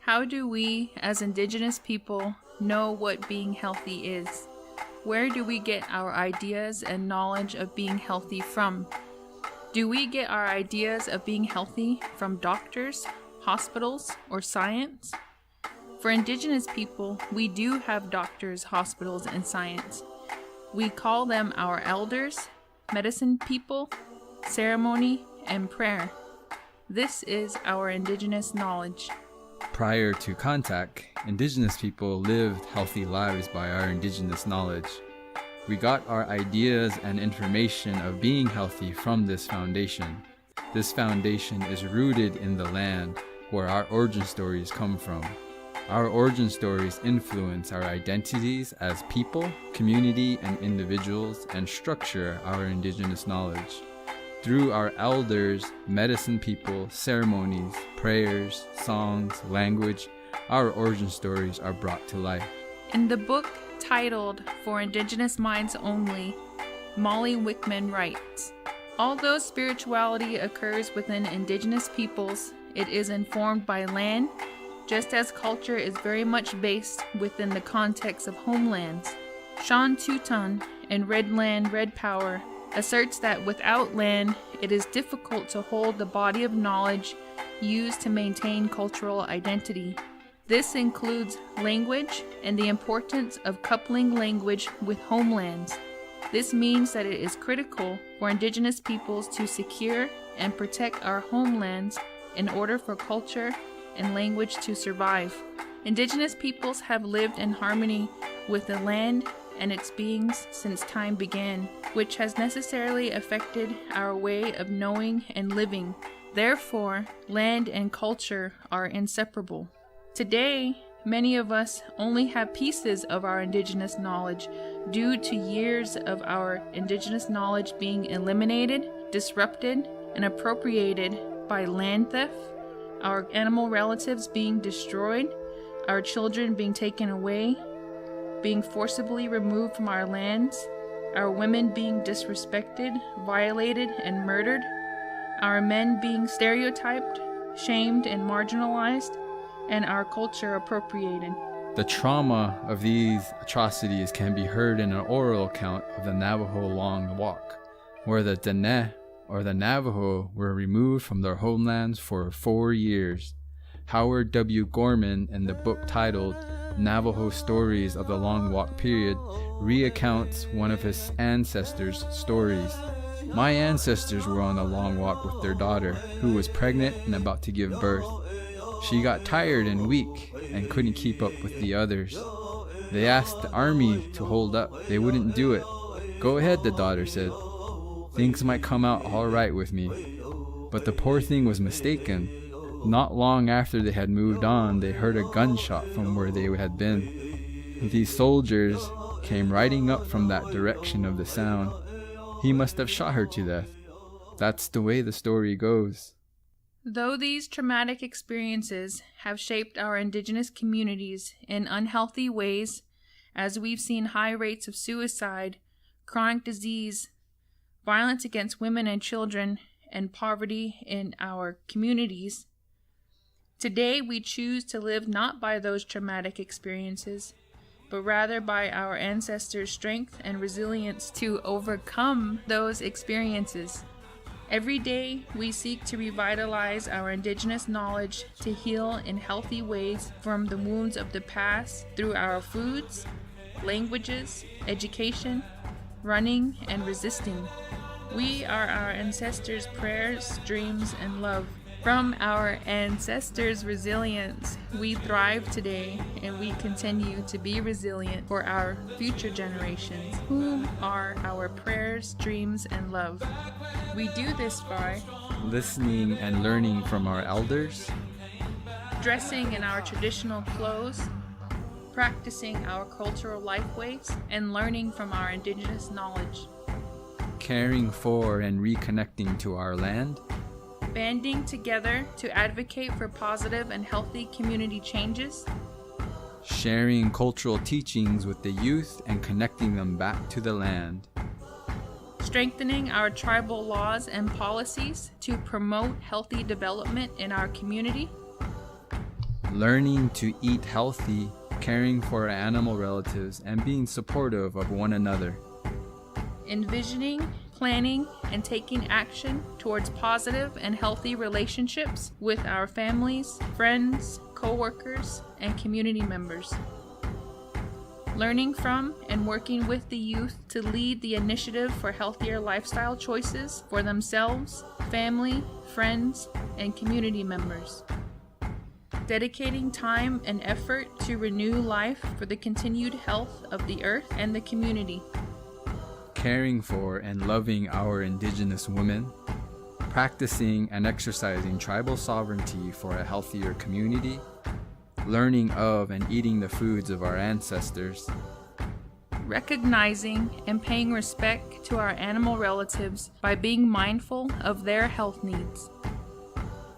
How do we, as Indigenous people, know what being healthy is? Where do we get our ideas and knowledge of being healthy from? Do we get our ideas of being healthy from doctors, hospitals, or science? For Indigenous people, we do have doctors, hospitals, and science. We call them our elders, medicine people, ceremony, and prayer. This is our Indigenous knowledge. Prior to contact, Indigenous people lived healthy lives by our Indigenous knowledge. We got our ideas and information of being healthy from this foundation. This foundation is rooted in the land where our origin stories come from. Our origin stories influence our identities as people, community, and individuals, and structure our Indigenous knowledge. Through our elders, medicine people, ceremonies, prayers, songs, language, our origin stories are brought to life. In the book titled For Indigenous Minds Only, Molly Wickman writes, although spirituality occurs within Indigenous peoples, it is informed by land, just as culture is very much based within the context of homelands. Sean Tuton in Red Land, Red Power asserts that without land, it is difficult to hold the body of knowledge used to maintain cultural identity. This includes language and the importance of coupling language with homelands. This means that it is critical for Indigenous peoples to secure and protect our homelands in order for culture and language to survive. Indigenous peoples have lived in harmony with the land and its beings since time began, which has necessarily affected our way of knowing and living. Therefore, land and culture are inseparable. Today, many of us only have pieces of our Indigenous knowledge due to years of our Indigenous knowledge being eliminated, disrupted, and appropriated by land theft, our animal relatives being destroyed, our children being taken away, being forcibly removed from our lands, our women being disrespected, violated, and murdered, our men being stereotyped, shamed, and marginalized, and our culture appropriated. The trauma of these atrocities can be heard in an oral account of the Navajo Long Walk, where the Dene, or the Navajo, were removed from their homelands for 4 years. Howard W. Gorman, in the book titled Navajo Stories of the Long Walk Period, recounts one of his ancestors' stories. My ancestors were on a long walk with their daughter, who was pregnant and about to give birth. She got tired and weak and couldn't keep up with the others. They asked the army to hold up. They wouldn't do it. Go ahead, the daughter said. Things might come out all right with me. But the poor thing was mistaken. Not long after they had moved on, they heard a gunshot from where they had been. These soldiers came riding up from that direction of the sound. He must have shot her to death. That's the way the story goes. Though these traumatic experiences have shaped our Indigenous communities in unhealthy ways, as we've seen high rates of suicide, chronic disease, violence against women and children, and poverty in our communities, today we choose to live not by those traumatic experiences, but rather by our ancestors' strength and resilience to overcome those experiences. Every day, we seek to revitalize our Indigenous knowledge to heal in healthy ways from the wounds of the past through our foods, languages, education, running, and resisting. We are our ancestors' prayers, dreams, and love. From our ancestors' resilience, we thrive today, and we continue to be resilient for our future generations, whom are our prayers, dreams, and love. We do this by listening and learning from our elders, dressing in our traditional clothes, practicing our cultural lifeways, and learning from our Indigenous knowledge, caring for and reconnecting to our land, banding together to advocate for positive and healthy community changes, sharing cultural teachings with the youth and connecting them back to the land, strengthening our tribal laws and policies to promote healthy development in our community, learning to eat healthy, caring for our animal relatives, and being supportive of one another. Envisioning, planning, and taking action towards positive and healthy relationships with our families, friends, co-workers, and community members. Learning from and working with the youth to lead the initiative for healthier lifestyle choices for themselves, family, friends, and community members. Dedicating time and effort to renew life for the continued health of the earth and the community. Caring for and loving our Indigenous women, practicing and exercising tribal sovereignty for a healthier community, learning of and eating the foods of our ancestors, recognizing and paying respect to our animal relatives by being mindful of their health needs,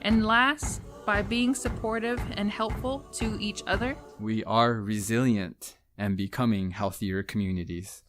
and last, by being supportive and helpful to each other, we are resilient and becoming healthier communities.